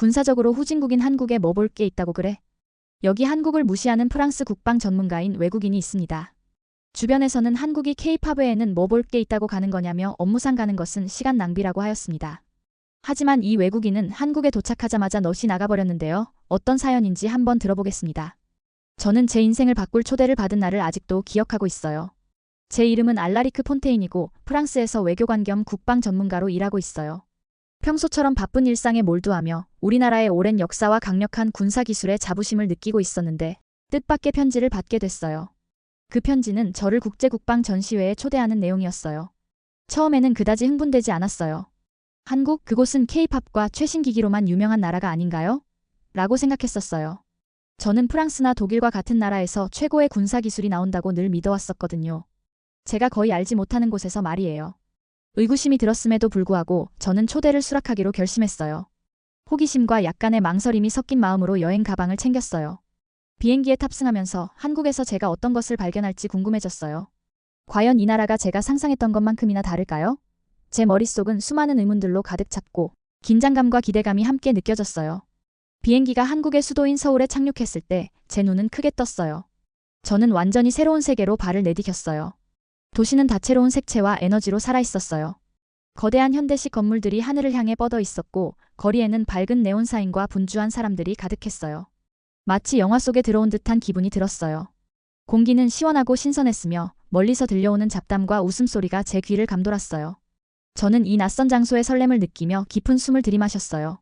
군사적으로 후진국인 한국에 뭐 볼 게 있다고 그래? 여기 한국을 무시하는 프랑스 국방 전문가인 외국인이 있습니다. 주변에서는 한국이 K-팝 외에는 뭐 볼 게 있다고 가는 거냐며 업무상 가는 것은 시간 낭비라고 하였습니다. 하지만 이 외국인은 한국에 도착하자마자 넛이 나가버렸는데요. 어떤 사연인지 한번 들어보겠습니다. 저는 제 인생을 바꿀 초대를 받은 날을 아직도 기억하고 있어요. 제 이름은 알라리크 폰테인이고 프랑스에서 외교관 겸 국방 전문가로 일하고 있어요. 평소처럼 바쁜 일상에 몰두하며 우리나라의 오랜 역사와 강력한 군사기술에 자부심을 느끼고 있었는데 뜻밖의 편지를 받게 됐어요. 그 편지는 저를 국제국방 전시회에 초대하는 내용이었어요. 처음에는 그다지 흥분되지 않았어요. 한국, 그곳은 K-팝과 최신 기기로만 유명한 나라가 아닌가요? 라고 생각했었어요. 저는 프랑스나 독일과 같은 나라에서 최고의 군사기술이 나온다고 늘 믿어왔었거든요. 제가 거의 알지 못하는 곳에서 말이에요. 의구심이 들었음에도 불구하고 저는 초대를 수락하기로 결심했어요. 호기심과 약간의 망설임이 섞인 마음으로 여행 가방을 챙겼어요. 비행기에 탑승하면서 한국에서 제가 어떤 것을 발견할지 궁금해졌어요. 과연 이 나라가 제가 상상했던 것만큼이나 다를까요? 제 머릿속은 수많은 의문들로 가득 찼고 긴장감과 기대감이 함께 느껴졌어요. 비행기가 한국의 수도인 서울에 착륙했을 때 제 눈은 크게 떴어요. 저는 완전히 새로운 세계로 발을 내디뎠어요. 도시는 다채로운 색채와 에너지로 살아있었어요. 거대한 현대식 건물들이 하늘을 향해 뻗어 있었고 거리에는 밝은 네온 사인과 분주한 사람들이 가득했어요. 마치 영화 속에 들어온 듯한 기분이 들었어요. 공기는 시원하고 신선했으며 멀리서 들려오는 잡담과 웃음소리가 제 귀를 감돌았어요. 저는 이 낯선 장소의 설렘을 느끼며 깊은 숨을 들이마셨어요.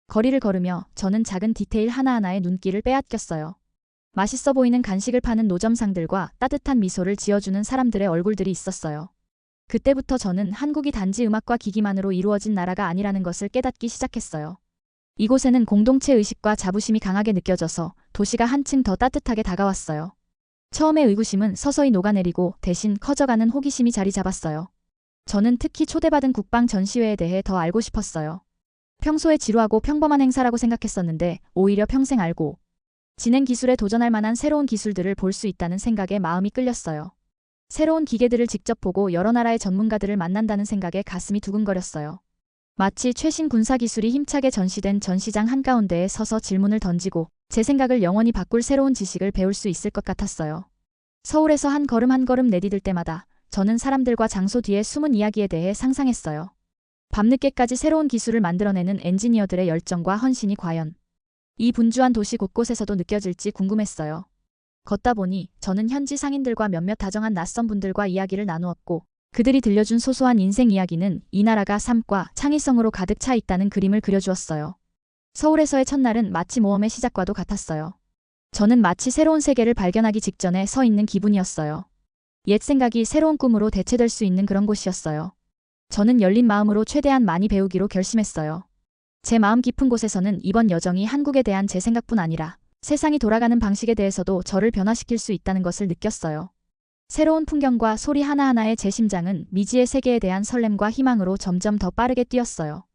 거리를 걸으며 저는 작은 디테일 하나하나에 눈길을 빼앗겼어요. 맛있어 보이는 간식을 파는 노점상들과 따뜻한 미소를 지어주는 사람들의 얼굴들이 있었어요. 그때부터 저는 한국이 단지 음악과 기기만으로 이루어진 나라가 아니라는 것을 깨닫기 시작했어요. 이곳에는 공동체 의식과 자부심이 강하게 느껴져서 도시가 한층 더 따뜻하게 다가왔어요. 처음의 의구심은 서서히 녹아내리고 대신 커져가는 호기심이 자리 잡았어요. 저는 특히 초대받은 국방 전시회에 대해 더 알고 싶었어요. 평소에 지루하고 평범한 행사라고 생각했었는데 오히려 평생 알고 지능 기술에 도전할 만한 새로운 기술들을 볼 수 있다는 생각에 마음이 끌렸어요. 새로운 기계들을 직접 보고 여러 나라의 전문가들을 만난다는 생각에 가슴이 두근거렸어요. 마치 최신 군사기술이 힘차게 전시된 전시장 한가운데에 서서 질문을 던지고 제 생각을 영원히 바꿀 새로운 지식을 배울 수 있을 것 같았어요. 서울에서 한 걸음 한 걸음 내디딜 때마다 저는 사람들과 장소 뒤에 숨은 이야기에 대해 상상했어요. 밤늦게까지 새로운 기술을 만들어내는 엔지니어들의 열정과 헌신이 과연 이 분주한 도시 곳곳에서도 느껴질지 궁금했어요. 걷다 보니 저는 현지 상인들과 몇몇 다정한 낯선 분들과 이야기를 나누었고 그들이 들려준 소소한 인생 이야기는 이 나라가 삶과 창의성으로 가득 차 있다는 그림을 그려주었어요. 서울에서의 첫날은 마치 모험의 시작과도 같았어요. 저는 마치 새로운 세계를 발견하기 직전에 서 있는 기분이었어요. 옛 생각이 새로운 꿈으로 대체될 수 있는 그런 곳이었어요. 저는 열린 마음으로 최대한 많이 배우기로 결심했어요. 제 마음 깊은 곳에서는 이번 여정이 한국에 대한 제 생각뿐 아니라 세상이 돌아가는 방식에 대해서도 저를 변화시킬 수 있다는 것을 느꼈어요. 새로운 풍경과 소리 하나하나에 제 심장은 미지의 세계에 대한 설렘과 희망으로 점점 더 빠르게 뛰었어요.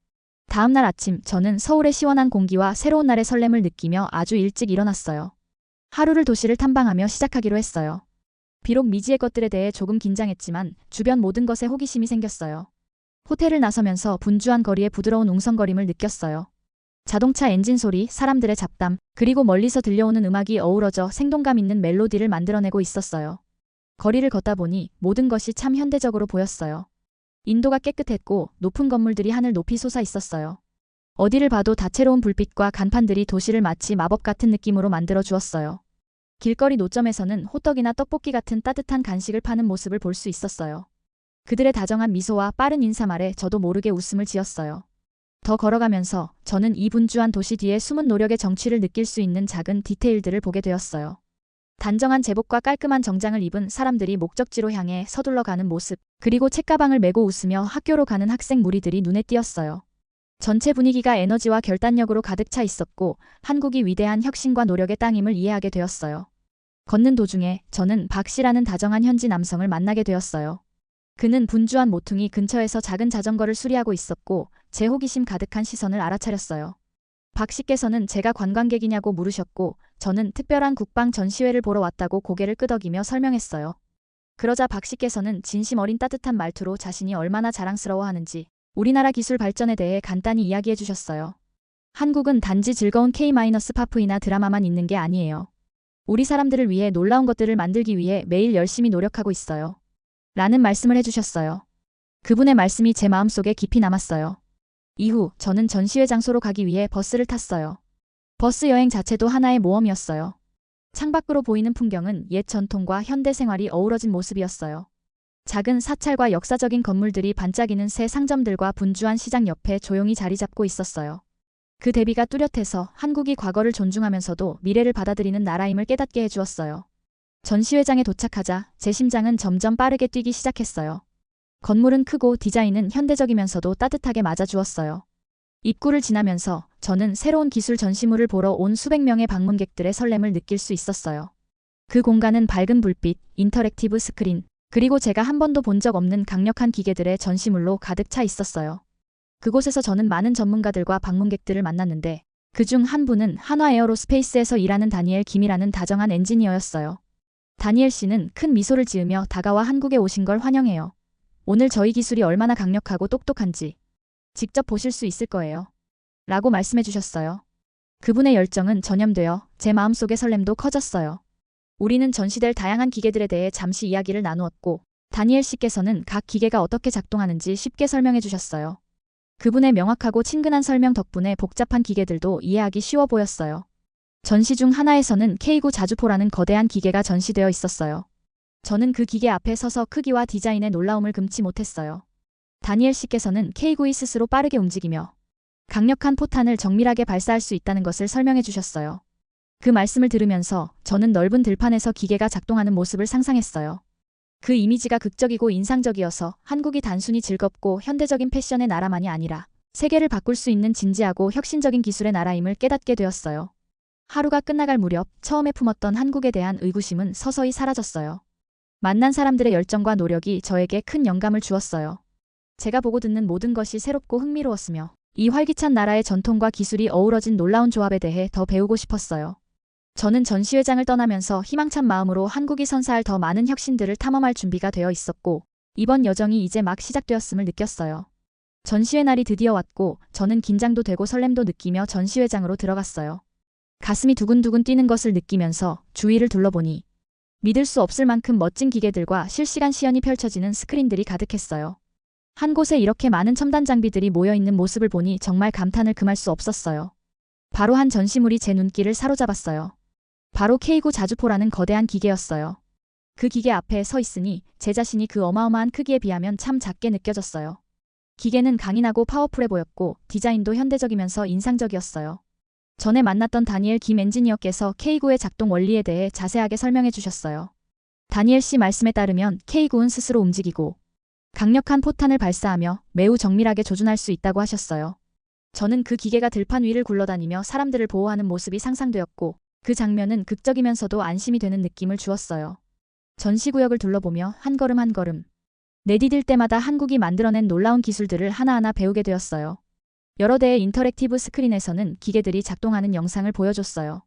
다음 날 아침 저는 서울의 시원한 공기와 새로운 날의 설렘을 느끼며 아주 일찍 일어났어요. 하루를 도시를 탐방하며 시작하기로 했어요. 비록 미지의 것들에 대해 조금 긴장했지만 주변 모든 것에 호기심이 생겼어요. 호텔을 나서면서 분주한 거리의 부드러운 웅성거림을 느꼈어요. 자동차 엔진 소리, 사람들의 잡담, 그리고 멀리서 들려오는 음악이 어우러져 생동감 있는 멜로디를 만들어내고 있었어요. 거리를 걷다 보니 모든 것이 참 현대적으로 보였어요. 인도가 깨끗했고 높은 건물들이 하늘 높이 솟아 있었어요. 어디를 봐도 다채로운 불빛과 간판들이 도시를 마치 마법 같은 느낌으로 만들어 주었어요. 길거리 노점에서는 호떡이나 떡볶이 같은 따뜻한 간식을 파는 모습을 볼 수 있었어요. 그들의 다정한 미소와 빠른 인사말에 저도 모르게 웃음을 지었어요. 더 걸어가면서 저는 이 분주한 도시 뒤에 숨은 노력의 정취를 느낄 수 있는 작은 디테일들을 보게 되었어요. 단정한 제복과 깔끔한 정장을 입은 사람들이 목적지로 향해 서둘러 가는 모습, 그리고 책가방을 메고 웃으며 학교로 가는 학생 무리들이 눈에 띄었어요. 전체 분위기가 에너지와 결단력으로 가득 차 있었고 한국이 위대한 혁신과 노력의 땅임을 이해하게 되었어요. 걷는 도중에 저는 박 씨라는 다정한 현지 남성을 만나게 되었어요. 그는 분주한 모퉁이 근처에서 작은 자전거를 수리하고 있었고 제 호기심 가득한 시선을 알아차렸어요. 박 씨께서는 제가 관광객이냐고 물으셨고 저는 특별한 국방 전시회를 보러 왔다고 고개를 끄덕이며 설명했어요. 그러자 박 씨께서는 진심 어린 따뜻한 말투로 자신이 얼마나 자랑스러워하는지 우리나라 기술 발전에 대해 간단히 이야기해 주셨어요. 한국은 단지 즐거운 K-파프이나 드라마만 있는 게 아니에요. 우리 사람들을 위해 놀라운 것들을 만들기 위해 매일 열심히 노력하고 있어요. 라는 말씀을 해주셨어요. 그분의 말씀이 제 마음속에 깊이 남았어요. 이후 저는 전시회 장소로 가기 위해 버스를 탔어요. 버스 여행 자체도 하나의 모험이었어요. 창밖으로 보이는 풍경은 옛 전통과 현대 생활이 어우러진 모습이었어요. 작은 사찰과 역사적인 건물들이 반짝이는 새 상점들과 분주한 시장 옆에 조용히 자리 잡고 있었어요. 그 대비가 뚜렷해서 한국이 과거를 존중하면서도 미래를 받아들이는 나라임을 깨닫게 해주었어요. 전시회장에 도착하자 제 심장은 점점 빠르게 뛰기 시작했어요. 건물은 크고 디자인은 현대적이면서도 따뜻하게 맞아주었어요. 입구를 지나면서 저는 새로운 기술 전시물을 보러 온 수백 명의 방문객들의 설렘을 느낄 수 있었어요. 그 공간은 밝은 불빛, 인터랙티브 스크린, 그리고 제가 한 번도 본 적 없는 강력한 기계들의 전시물로 가득 차 있었어요. 그곳에서 저는 많은 전문가들과 방문객들을 만났는데 그중 한 분은 한화 에어로스페이스에서 일하는 다니엘 김이라는 다정한 엔지니어였어요. 다니엘 씨는 큰 미소를 지으며 다가와 한국에 오신 걸 환영해요. 오늘 저희 기술이 얼마나 강력하고 똑똑한지 직접 보실 수 있을 거예요. 라고 말씀해 주셨어요. 그분의 열정은 전염되어 제 마음속의 설렘도 커졌어요. 우리는 전시될 다양한 기계들에 대해 잠시 이야기를 나누었고 다니엘 씨께서는 각 기계가 어떻게 작동하는지 쉽게 설명해 주셨어요. 그분의 명확하고 친근한 설명 덕분에 복잡한 기계들도 이해하기 쉬워 보였어요. 전시 중 하나에서는 K9 자주포라는 거대한 기계가 전시되어 있었어요. 저는 그 기계 앞에 서서 크기와 디자인의 놀라움을 금치 못했어요. 다니엘 씨께서는 K9이 스스로 빠르게 움직이며 강력한 포탄을 정밀하게 발사할 수 있다는 것을 설명해 주셨어요. 그 말씀을 들으면서 저는 넓은 들판에서 기계가 작동하는 모습을 상상했어요. 그 이미지가 극적이고 인상적이어서 한국이 단순히 즐겁고 현대적인 패션의 나라만이 아니라 세계를 바꿀 수 있는 진지하고 혁신적인 기술의 나라임을 깨닫게 되었어요. 하루가 끝나갈 무렵 처음에 품었던 한국에 대한 의구심은 서서히 사라졌어요. 만난 사람들의 열정과 노력이 저에게 큰 영감을 주었어요. 제가 보고 듣는 모든 것이 새롭고 흥미로웠으며 이 활기찬 나라의 전통과 기술이 어우러진 놀라운 조합에 대해 더 배우고 싶었어요. 저는 전시회장을 떠나면서 희망찬 마음으로 한국이 선사할 더 많은 혁신들을 탐험할 준비가 되어 있었고 이번 여정이 이제 막 시작되었음을 느꼈어요. 전시회 날이 드디어 왔고 저는 긴장도 되고 설렘도 느끼며 전시회장으로 들어갔어요. 가슴이 두근두근 뛰는 것을 느끼면서 주위를 둘러보니 믿을 수 없을 만큼 멋진 기계들과 실시간 시연이 펼쳐지는 스크린들이 가득했어요. 한 곳에 이렇게 많은 첨단 장비들이 모여있는 모습을 보니 정말 감탄을 금할 수 없었어요. 바로 한 전시물이 제 눈길을 사로잡았어요. 바로 K9 자주포라는 거대한 기계였어요. 그 기계 앞에 서 있으니 제 자신이 그 어마어마한 크기에 비하면 참 작게 느껴졌어요. 기계는 강인하고 파워풀해 보였고 디자인도 현대적이면서 인상적이었어요. 전에 만났던 다니엘 김 엔지니어께서 K9의 작동 원리에 대해 자세하게 설명해 주셨어요. 다니엘 씨 말씀에 따르면 K9는 스스로 움직이고 강력한 포탄을 발사하며 매우 정밀하게 조준할 수 있다고 하셨어요. 저는 그 기계가 들판 위를 굴러다니며 사람들을 보호하는 모습이 상상되었고 그 장면은 극적이면서도 안심이 되는 느낌을 주었어요. 전시구역을 둘러보며 한 걸음 한 걸음 내디딜 때마다 한국이 만들어낸 놀라운 기술들을 하나하나 배우게 되었어요. 여러 대의 인터랙티브 스크린에서는 기계들이 작동하는 영상을 보여줬어요.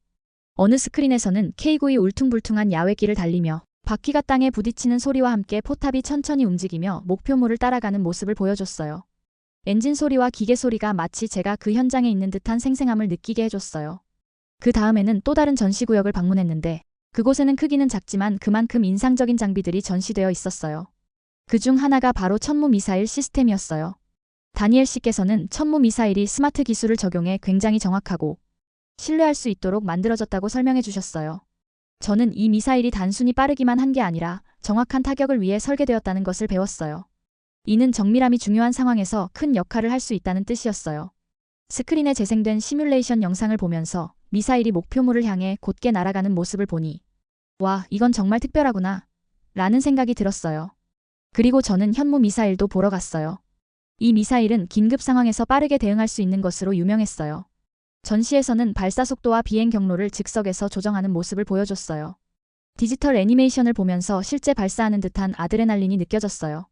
어느 스크린에서는 K9이 울퉁불퉁한 야외길을 달리며 바퀴가 땅에 부딪히는 소리와 함께 포탑이 천천히 움직이며 목표물을 따라가는 모습을 보여줬어요. 엔진 소리와 기계 소리가 마치 제가 그 현장에 있는 듯한 생생함을 느끼게 해줬어요. 그 다음에는 또 다른 전시구역을 방문했는데 그곳에는 크기는 작지만 그만큼 인상적인 장비들이 전시되어 있었어요. 그중 하나가 바로 천무 미사일 시스템이었어요. 다니엘 씨께서는 천무 미사일이 스마트 기술을 적용해 굉장히 정확하고 신뢰할 수 있도록 만들어졌다고 설명해 주셨어요. 저는 이 미사일이 단순히 빠르기만 한 게 아니라 정확한 타격을 위해 설계되었다는 것을 배웠어요. 이는 정밀함이 중요한 상황에서 큰 역할을 할 수 있다는 뜻이었어요. 스크린에 재생된 시뮬레이션 영상을 보면서 미사일이 목표물을 향해 곧게 날아가는 모습을 보니 와, 이건 정말 특별하구나 라는 생각이 들었어요. 그리고 저는 현무 미사일도 보러 갔어요. 이 미사일은 긴급 상황에서 빠르게 대응할 수 있는 것으로 유명했어요. 전시에서는 발사 속도와 비행 경로를 즉석에서 조정하는 모습을 보여줬어요. 디지털 애니메이션을 보면서 실제 발사하는 듯한 아드레날린이 느껴졌어요.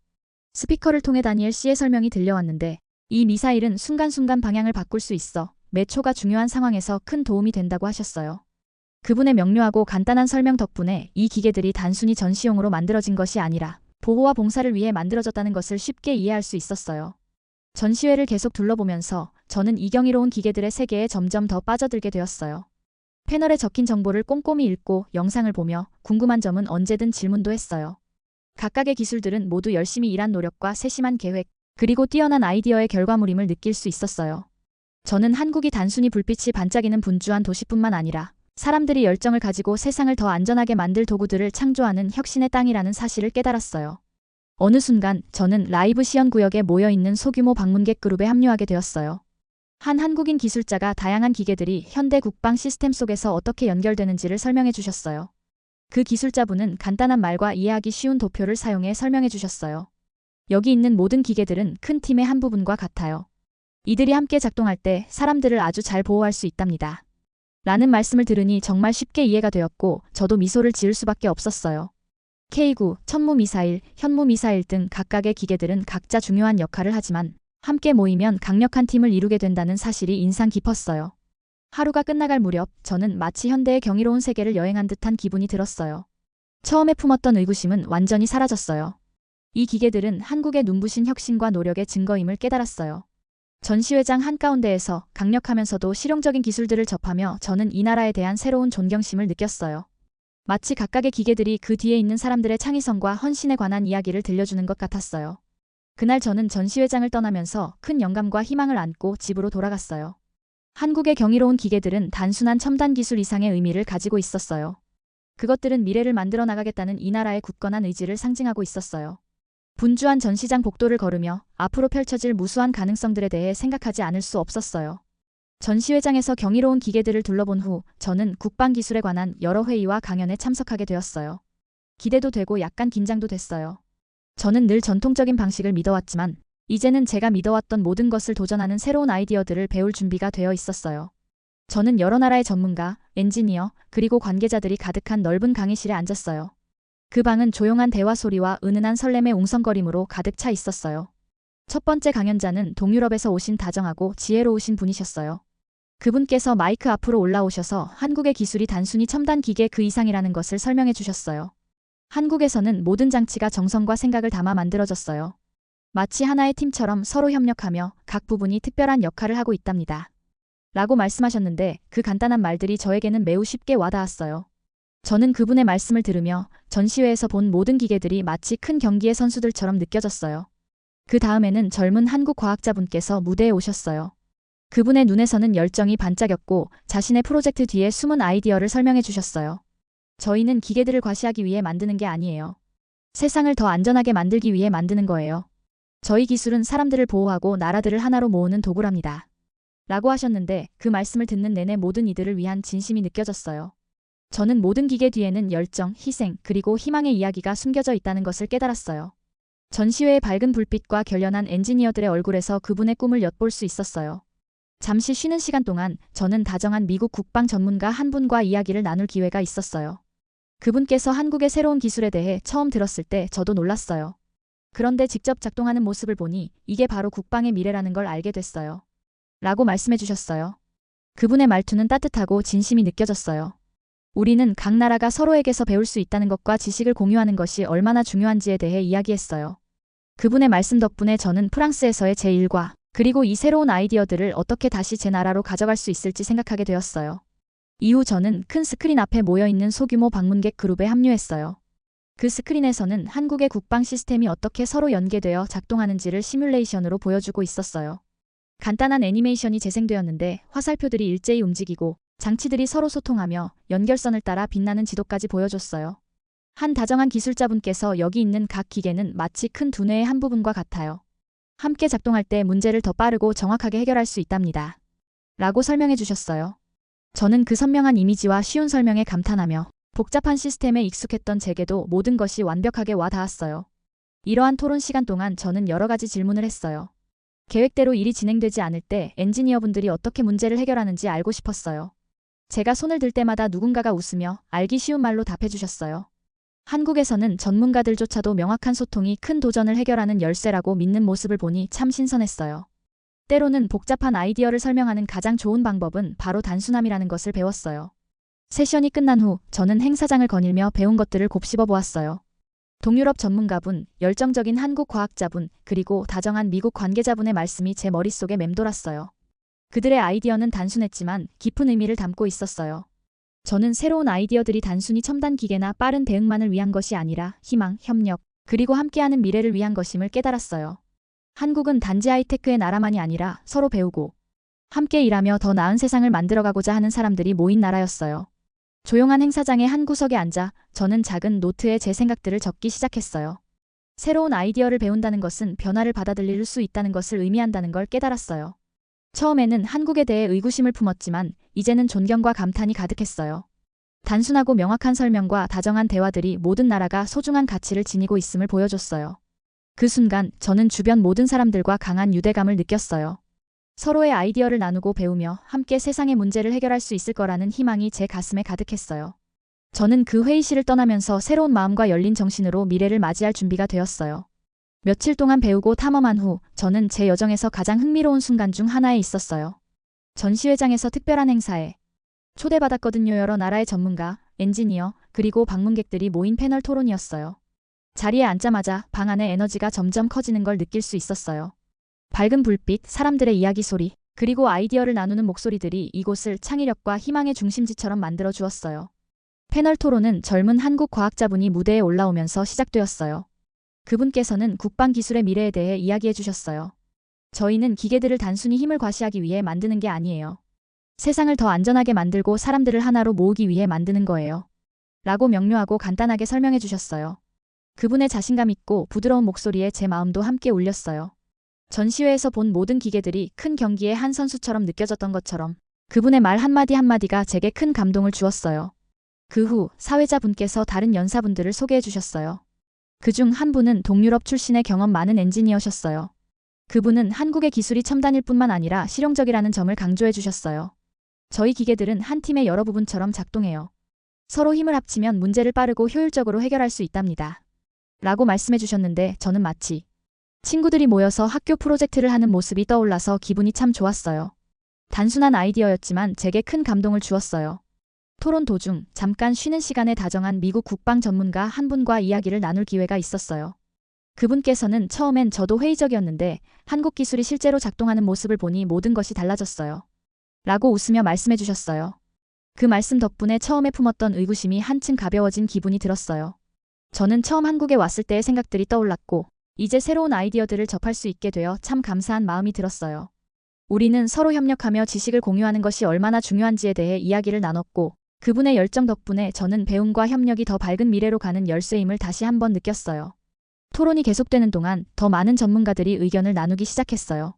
스피커를 통해 다니엘 씨의 설명이 들려왔는데 이 미사일은 순간순간 방향을 바꿀 수 있어 매 초가 중요한 상황에서 큰 도움이 된다고 하셨어요. 그분의 명료하고 간단한 설명 덕분에 이 기계들이 단순히 전시용으로 만들어진 것이 아니라 보호와 봉사를 위해 만들어졌다는 것을 쉽게 이해할 수 있었어요. 전시회를 계속 둘러보면서 저는 이 경이로운 기계들의 세계에 점점 더 빠져들게 되었어요. 패널에 적힌 정보를 꼼꼼히 읽고 영상을 보며 궁금한 점은 언제든 질문도 했어요. 각각의 기술들은 모두 열심히 일한 노력과 세심한 계획, 그리고 뛰어난 아이디어의 결과물임을 느낄 수 있었어요. 저는 한국이 단순히 불빛이 반짝이는 분주한 도시뿐만 아니라 사람들이 열정을 가지고 세상을 더 안전하게 만들 도구들을 창조하는 혁신의 땅이라는 사실을 깨달았어요. 어느 순간 저는 라이브 시연구역에 모여있는 소규모 방문객 그룹에 합류하게 되었어요. 한 한국인 기술자가 다양한 기계들이 현대 국방 시스템 속에서 어떻게 연결되는지를 설명해 주셨어요. 그 기술자분은 간단한 말과 이해하기 쉬운 도표를 사용해 설명해 주셨어요. 여기 있는 모든 기계들은 큰 팀의 한 부분과 같아요. 이들이 함께 작동할 때 사람들을 아주 잘 보호할 수 있답니다. 라는 말씀을 들으니 정말 쉽게 이해가 되었고 저도 미소를 지을 수밖에 없었어요. K9, 천무미사일, 현무미사일 등 각각의 기계들은 각자 중요한 역할을 하지만 함께 모이면 강력한 팀을 이루게 된다는 사실이 인상 깊었어요. 하루가 끝나갈 무렵 저는 마치 현대의 경이로운 세계를 여행한 듯한 기분이 들었어요. 처음에 품었던 의구심은 완전히 사라졌어요. 이 기계들은 한국의 눈부신 혁신과 노력의 증거임을 깨달았어요. 전시회장 한가운데에서 강력하면서도 실용적인 기술들을 접하며 저는 이 나라에 대한 새로운 존경심을 느꼈어요. 마치 각각의 기계들이 그 뒤에 있는 사람들의 창의성과 헌신에 관한 이야기를 들려주는 것 같았어요. 그날 저는 전시회장을 떠나면서 큰 영감과 희망을 안고 집으로 돌아갔어요. 한국의 경이로운 기계들은 단순한 첨단 기술 이상의 의미를 가지고 있었어요. 그것들은 미래를 만들어 나가겠다는 이 나라의 굳건한 의지를 상징하고 있었어요. 분주한 전시장 복도를 걸으며 앞으로 펼쳐질 무수한 가능성들에 대해 생각하지 않을 수 없었어요. 전시회장에서 경이로운 기계들을 둘러본 후 저는 국방기술에 관한 여러 회의와 강연에 참석하게 되었어요. 기대도 되고 약간 긴장도 됐어요. 저는 늘 전통적인 방식을 믿어왔지만 이제는 제가 믿어왔던 모든 것을 도전하는 새로운 아이디어들을 배울 준비가 되어 있었어요. 저는 여러 나라의 전문가, 엔지니어, 그리고 관계자들이 가득한 넓은 강의실에 앉았어요. 그 방은 조용한 대화 소리와 은은한 설렘의 웅성거림으로 가득 차 있었어요. 첫 번째 강연자는 동유럽에서 오신 다정하고 지혜로우신 분이셨어요. 그분께서 마이크 앞으로 올라오셔서 한국의 기술이 단순히 첨단 기계 그 이상이라는 것을 설명해 주셨어요. 한국에서는 모든 장치가 정성과 생각을 담아 만들어졌어요. 마치 하나의 팀처럼 서로 협력하며 각 부분이 특별한 역할을 하고 있답니다. 라고 말씀하셨는데 그 간단한 말들이 저에게는 매우 쉽게 와닿았어요. 저는 그분의 말씀을 들으며 전시회에서 본 모든 기계들이 마치 큰 경기의 선수들처럼 느껴졌어요. 그 다음에는 젊은 한국 과학자분께서 무대에 오셨어요. 그분의 눈에서는 열정이 반짝였고 자신의 프로젝트 뒤에 숨은 아이디어를 설명해 주셨어요. 저희는 기계들을 과시하기 위해 만드는 게 아니에요. 세상을 더 안전하게 만들기 위해 만드는 거예요. 저희 기술은 사람들을 보호하고 나라들을 하나로 모으는 도구랍니다. 라고 하셨는데 그 말씀을 듣는 내내 모든 이들을 위한 진심이 느껴졌어요. 저는 모든 기계 뒤에는 열정, 희생, 그리고 희망의 이야기가 숨겨져 있다는 것을 깨달았어요. 전시회의 밝은 불빛과 결연한 엔지니어들의 얼굴에서 그분의 꿈을 엿볼 수 있었어요. 잠시 쉬는 시간 동안 저는 다정한 미국 국방 전문가 한 분과 이야기를 나눌 기회가 있었어요. 그분께서 한국의 새로운 기술에 대해 처음 들었을 때 저도 놀랐어요. 그런데 직접 작동하는 모습을 보니 이게 바로 국방의 미래라는 걸 알게 됐어요. 라고 말씀해 주셨어요. 그분의 말투는 따뜻하고 진심이 느껴졌어요. 우리는 각 나라가 서로에게서 배울 수 있다는 것과 지식을 공유하는 것이 얼마나 중요한지에 대해 이야기했어요. 그분의 말씀 덕분에 저는 프랑스에서의 제 일과 그리고 이 새로운 아이디어들을 어떻게 다시 제 나라로 가져갈 수 있을지 생각하게 되었어요. 이후 저는 큰 스크린 앞에 모여있는 소규모 방문객 그룹에 합류했어요. 그 스크린에서는 한국의 국방 시스템이 어떻게 서로 연계되어 작동하는지를 시뮬레이션으로 보여주고 있었어요. 간단한 애니메이션이 재생되었는데 화살표들이 일제히 움직이고 장치들이 서로 소통하며 연결선을 따라 빛나는 지도까지 보여줬어요. 한 다정한 기술자분께서 여기 있는 각 기계는 마치 큰 두뇌의 한 부분과 같아요. 함께 작동할 때 문제를 더 빠르고 정확하게 해결할 수 있답니다. 라고 설명해 주셨어요. 저는 그 선명한 이미지와 쉬운 설명에 감탄하며 복잡한 시스템에 익숙했던 제게도 모든 것이 완벽하게 와 닿았어요. 이러한 토론 시간 동안 저는 여러 가지 질문을 했어요. 계획대로 일이 진행되지 않을 때 엔지니어분들이 어떻게 문제를 해결하는지 알고 싶었어요. 제가 손을 들 때마다 누군가가 웃으며 알기 쉬운 말로 답해 주셨어요. 한국에서는 전문가들조차도 명확한 소통이 큰 도전을 해결하는 열쇠라고 믿는 모습을 보니 참 신선했어요. 때로는 복잡한 아이디어를 설명하는 가장 좋은 방법은 바로 단순함이라는 것을 배웠어요. 세션이 끝난 후 저는 행사장을 거닐며 배운 것들을 곱씹어 보았어요. 동유럽 전문가분, 열정적인 한국 과학자분, 그리고 다정한 미국 관계자분의 말씀이 제 머릿속에 맴돌았어요. 그들의 아이디어는 단순했지만 깊은 의미를 담고 있었어요. 저는 새로운 아이디어들이 단순히 첨단 기계나 빠른 대응만을 위한 것이 아니라 희망, 협력, 그리고 함께하는 미래를 위한 것임을 깨달았어요. 한국은 단지 하이테크의 나라만이 아니라 서로 배우고 함께 일하며 더 나은 세상을 만들어가고자 하는 사람들이 모인 나라였어요. 조용한 행사장의 한 구석에 앉아 저는 작은 노트에 제 생각들을 적기 시작했어요. 새로운 아이디어를 배운다는 것은 변화를 받아들일 수 있다는 것을 의미한다는 걸 깨달았어요. 처음에는 한국에 대해 의구심을 품었지만 이제는 존경과 감탄이 가득했어요. 단순하고 명확한 설명과 다정한 대화들이 모든 나라가 소중한 가치를 지니고 있음을 보여줬어요. 그 순간 저는 주변 모든 사람들과 강한 유대감을 느꼈어요. 서로의 아이디어를 나누고 배우며 함께 세상의 문제를 해결할 수 있을 거라는 희망이 제 가슴에 가득했어요. 저는 그 회의실을 떠나면서 새로운 마음과 열린 정신으로 미래를 맞이할 준비가 되었어요. 며칠 동안 배우고 탐험한 후 저는 제 여정에서 가장 흥미로운 순간 중 하나에 있었어요. 전시회장에서 특별한 행사에 초대받았거든요. 여러 나라의 전문가, 엔지니어, 그리고 방문객들이 모인 패널 토론이었어요. 자리에 앉자마자 방 안의 에너지가 점점 커지는 걸 느낄 수 있었어요. 밝은 불빛, 사람들의 이야기 소리, 그리고 아이디어를 나누는 목소리들이 이곳을 창의력과 희망의 중심지처럼 만들어 주었어요. 패널 토론은 젊은 한국 과학자분이 무대에 올라오면서 시작되었어요. 그분께서는 국방 기술의 미래에 대해 이야기해 주셨어요. 저희는 기계들을 단순히 힘을 과시하기 위해 만드는 게 아니에요. 세상을 더 안전하게 만들고 사람들을 하나로 모으기 위해 만드는 거예요. 라고 명료하고 간단하게 설명해 주셨어요. 그분의 자신감 있고 부드러운 목소리에 제 마음도 함께 울렸어요. 전시회에서 본 모든 기계들이 큰 경기의 한 선수처럼 느껴졌던 것처럼 그분의 말 한마디 한마디가 제게 큰 감동을 주었어요. 그 후 사회자분께서 다른 연사분들을 소개해 주셨어요. 그중 한 분은 동유럽 출신의 경험 많은 엔지니어셨어요. 그분은 한국의 기술이 첨단일 뿐만 아니라 실용적이라는 점을 강조해 주셨어요. 저희 기계들은 한 팀의 여러 부분처럼 작동해요. 서로 힘을 합치면 문제를 빠르고 효율적으로 해결할 수 있답니다. 라고 말씀해 주셨는데 저는 마치 친구들이 모여서 학교 프로젝트를 하는 모습이 떠올라서 기분이 참 좋았어요. 단순한 아이디어였지만 제게 큰 감동을 주었어요. 토론 도중 잠깐 쉬는 시간에 다정한 미국 국방 전문가 한 분과 이야기를 나눌 기회가 있었어요. 그분께서는 처음엔 저도 회의적이었는데 한국 기술이 실제로 작동하는 모습을 보니 모든 것이 달라졌어요. 라고 웃으며 말씀해 주셨어요. 그 말씀 덕분에 처음에 품었던 의구심이 한층 가벼워진 기분이 들었어요. 저는 처음 한국에 왔을 때의 생각들이 떠올랐고 이제 새로운 아이디어들을 접할 수 있게 되어 참 감사한 마음이 들었어요. 우리는 서로 협력하며 지식을 공유하는 것이 얼마나 중요한지에 대해 이야기를 나눴고 그분의 열정 덕분에 저는 배움과 협력이 더 밝은 미래로 가는 열쇠임을 다시 한번 느꼈어요. 토론이 계속되는 동안 더 많은 전문가들이 의견을 나누기 시작했어요.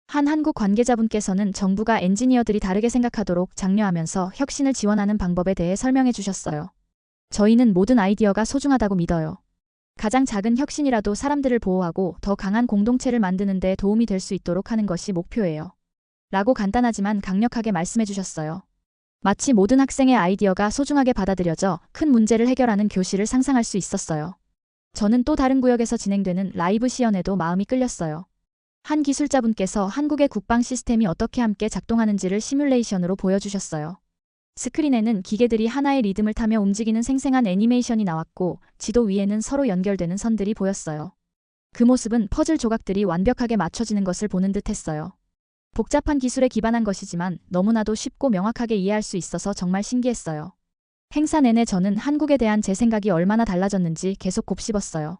한 한국 관계자분께서는 정부가 엔지니어들이 다르게 생각하도록 장려하면서 혁신을 지원하는 방법에 대해 설명해 주셨어요. 저희는 모든 아이디어가 소중하다고 믿어요. 가장 작은 혁신이라도 사람들을 보호하고 더 강한 공동체를 만드는 데 도움이 될 수 있도록 하는 것이 목표예요. 라고 간단하지만 강력하게 말씀해 주셨어요. 마치 모든 학생의 아이디어가 소중하게 받아들여져 큰 문제를 해결하는 교실을 상상할 수 있었어요. 저는 또 다른 구역에서 진행되는 라이브 시연에도 마음이 끌렸어요. 한 기술자분께서 한국의 국방 시스템이 어떻게 함께 작동하는지를 시뮬레이션으로 보여주셨어요. 스크린에는 기계들이 하나의 리듬을 타며 움직이는 생생한 애니메이션이 나왔고 지도 위에는 서로 연결되는 선들이 보였어요. 그 모습은 퍼즐 조각들이 완벽하게 맞춰지는 것을 보는 듯 했어요. 복잡한 기술에 기반한 것이지만 너무나도 쉽고 명확하게 이해할 수 있어서 정말 신기했어요. 행사 내내 저는 한국에 대한 제 생각이 얼마나 달라졌는지 계속 곱씹었어요.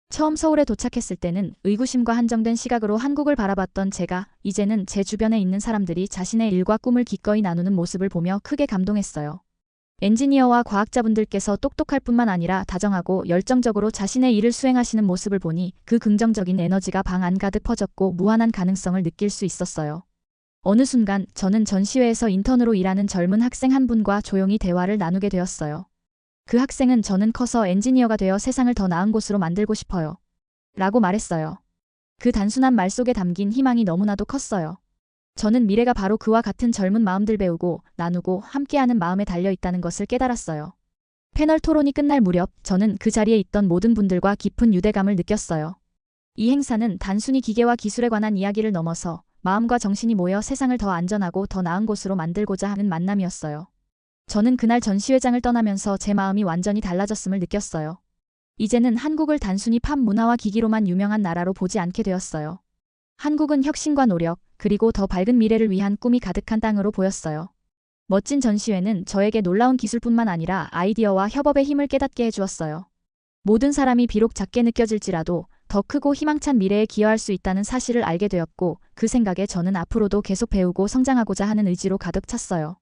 처음 서울에 도착했을 때는 의구심과 한정된 시각으로 한국을 바라봤던 제가 이제는 제 주변에 있는 사람들이 자신의 일과 꿈을 기꺼이 나누는 모습을 보며 크게 감동했어요. 엔지니어와 과학자분들께서 똑똑할 뿐만 아니라 다정하고 열정적으로 자신의 일을 수행하시는 모습을 보니 그 긍정적인 에너지가 방 안 가득 퍼졌고 무한한 가능성을 느낄 수 있었어요. 어느 순간 저는 전시회에서 인턴으로 일하는 젊은 학생 한 분과 조용히 대화를 나누게 되었어요. 그 학생은 저는 커서 엔지니어가 되어 세상을 더 나은 곳으로 만들고 싶어요. 라고 말했어요. 그 단순한 말 속에 담긴 희망이 너무나도 컸어요. 저는 미래가 바로 그와 같은 젊은 마음들 배우고 나누고 함께하는 마음에 달려있다는 것을 깨달았어요. 패널 토론이 끝날 무렵 저는 그 자리에 있던 모든 분들과 깊은 유대감을 느꼈어요. 이 행사는 단순히 기계와 기술에 관한 이야기를 넘어서 마음과 정신이 모여 세상을 더 안전하고 더 나은 곳으로 만들고자 하는 만남이었어요. 저는 그날 전시회장을 떠나면서 제 마음이 완전히 달라졌음을 느꼈어요. 이제는 한국을 단순히 팝 문화와 기기로만 유명한 나라로 보지 않게 되었어요. 한국은 혁신과 노력, 그리고 더 밝은 미래를 위한 꿈이 가득한 땅으로 보였어요. 멋진 전시회는 저에게 놀라운 기술뿐만 아니라 아이디어와 협업의 힘을 깨닫게 해주었어요. 모든 사람이 비록 작게 느껴질지라도 더 크고 희망찬 미래에 기여할 수 있다는 사실을 알게 되었고, 그 생각에 저는 앞으로도 계속 배우고 성장하고자 하는 의지로 가득 찼어요.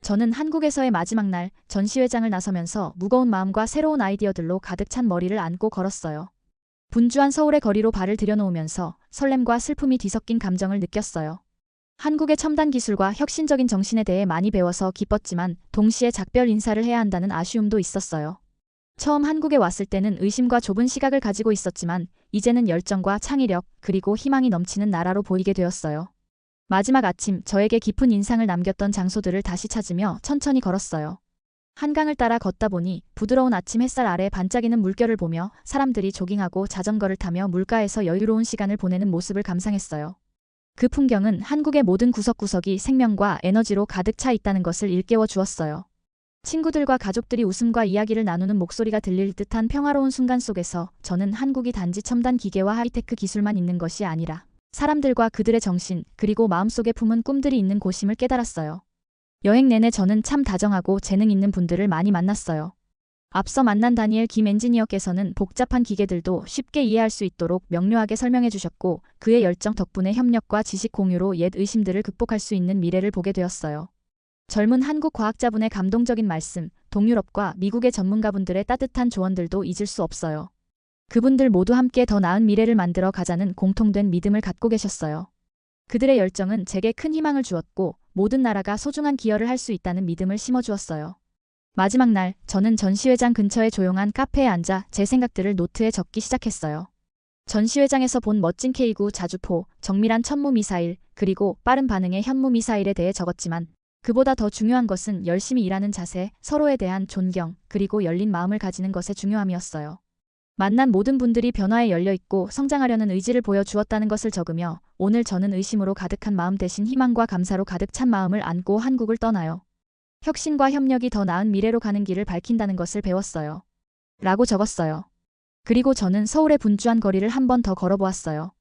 저는 한국에서의 마지막 날 전시회장을 나서면서 무거운 마음과 새로운 아이디어들로 가득 찬 머리를 안고 걸었어요. 분주한 서울의 거리로 발을 들여놓으면서 설렘과 슬픔이 뒤섞인 감정을 느꼈어요. 한국의 첨단 기술과 혁신적인 정신에 대해 많이 배워서 기뻤지만 동시에 작별 인사를 해야 한다는 아쉬움도 있었어요. 처음 한국에 왔을 때는 의심과 좁은 시각을 가지고 있었지만 이제는 열정과 창의력 그리고 희망이 넘치는 나라로 보이게 되었어요. 마지막 아침 저에게 깊은 인상을 남겼던 장소들을 다시 찾으며 천천히 걸었어요. 한강을 따라 걷다 보니 부드러운 아침 햇살 아래 반짝이는 물결을 보며 사람들이 조깅하고 자전거를 타며 물가에서 여유로운 시간을 보내는 모습을 감상했어요. 그 풍경은 한국의 모든 구석구석이 생명과 에너지로 가득 차 있다는 것을 일깨워 주었어요. 친구들과 가족들이 웃음과 이야기를 나누는 목소리가 들릴 듯한 평화로운 순간 속에서 저는 한국이 단지 첨단 기계와 하이테크 기술만 있는 것이 아니라 사람들과 그들의 정신 그리고 마음속에 품은 꿈들이 있는 곳임을 깨달았어요. 여행 내내 저는 참 다정하고 재능 있는 분들을 많이 만났어요. 앞서 만난 다니엘 김 엔지니어께서는 복잡한 기계들도 쉽게 이해할 수 있도록 명료하게 설명해 주셨고, 그의 열정 덕분에 협력과 지식 공유로 옛 의심들을 극복할 수 있는 미래를 보게 되었어요. 젊은 한국 과학자분의 감동적인 말씀, 동유럽과 미국의 전문가분들의 따뜻한 조언들도 잊을 수 없어요. 그분들 모두 함께 더 나은 미래를 만들어 가자는 공통된 믿음을 갖고 계셨어요. 그들의 열정은 제게 큰 희망을 주었고, 모든 나라가 소중한 기여를 할 수 있다는 믿음을 심어주었어요. 마지막 날, 저는 전시회장 근처의 조용한 카페에 앉아 제 생각들을 노트에 적기 시작했어요. 전시회장에서 본 멋진 K9 자주포, 정밀한 천무 미사일, 그리고 빠른 반응의 현무 미사일에 대해 적었지만 그보다 더 중요한 것은 열심히 일하는 자세, 서로에 대한 존경, 그리고 열린 마음을 가지는 것의 중요함이었어요. 만난 모든 분들이 변화에 열려있고 성장하려는 의지를 보여주었다는 것을 적으며 오늘 저는 의심으로 가득한 마음 대신 희망과 감사로 가득 찬 마음을 안고 한국을 떠나요. 혁신과 협력이 더 나은 미래로 가는 길을 밝힌다는 것을 배웠어요. 라고 적었어요. 그리고 저는 서울의 분주한 거리를 한 번 더 걸어보았어요.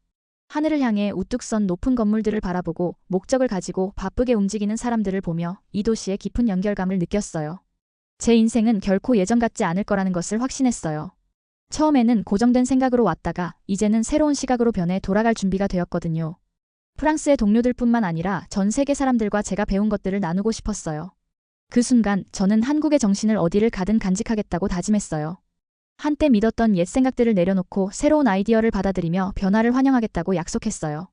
하늘을 향해 우뚝 선 높은 건물들을 바라보고 목적을 가지고 바쁘게 움직이는 사람들을 보며 이 도시의 깊은 연결감을 느꼈어요. 제 인생은 결코 예전 같지 않을 거라는 것을 확신했어요. 처음에는 고정된 생각으로 왔다가 이제는 새로운 시각으로 변해 돌아갈 준비가 되었거든요. 프랑스의 동료들뿐만 아니라 전 세계 사람들과 제가 배운 것들을 나누고 싶었어요. 그 순간 저는 한국의 정신을 어디를 가든 간직하겠다고 다짐했어요. 한때 믿었던 옛 생각들을 내려놓고 새로운 아이디어를 받아들이며 변화를 환영하겠다고 약속했어요.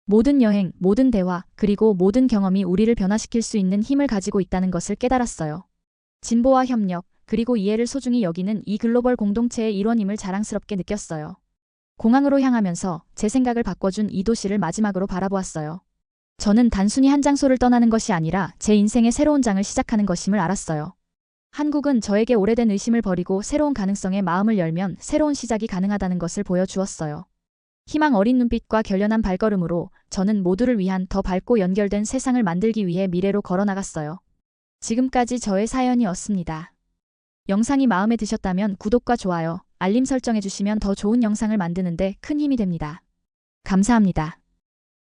모든 여행, 모든 대화, 그리고 모든 경험이 우리를 변화시킬 수 있는 힘을 가지고 있다는 것을 깨달았어요. 진보와 협력, 그리고 이해를 소중히 여기는 이 글로벌 공동체의 일원임을 자랑스럽게 느꼈어요. 공항으로 향하면서 제 생각을 바꿔준 이 도시를 마지막으로 바라보았어요. 저는 단순히 한 장소를 떠나는 것이 아니라 제 인생의 새로운 장을 시작하는 것임을 알았어요. 한국은 저에게 오래된 의심을 버리고 새로운 가능성에 마음을 열면 새로운 시작이 가능하다는 것을 보여주었어요. 희망 어린 눈빛과 결연한 발걸음으로 저는 모두를 위한 더 밝고 연결된 세상을 만들기 위해 미래로 걸어나갔어요. 지금까지 저의 사연이었습니다. 영상이 마음에 드셨다면 구독과 좋아요, 알림 설정해주시면 더 좋은 영상을 만드는데 큰 힘이 됩니다. 감사합니다.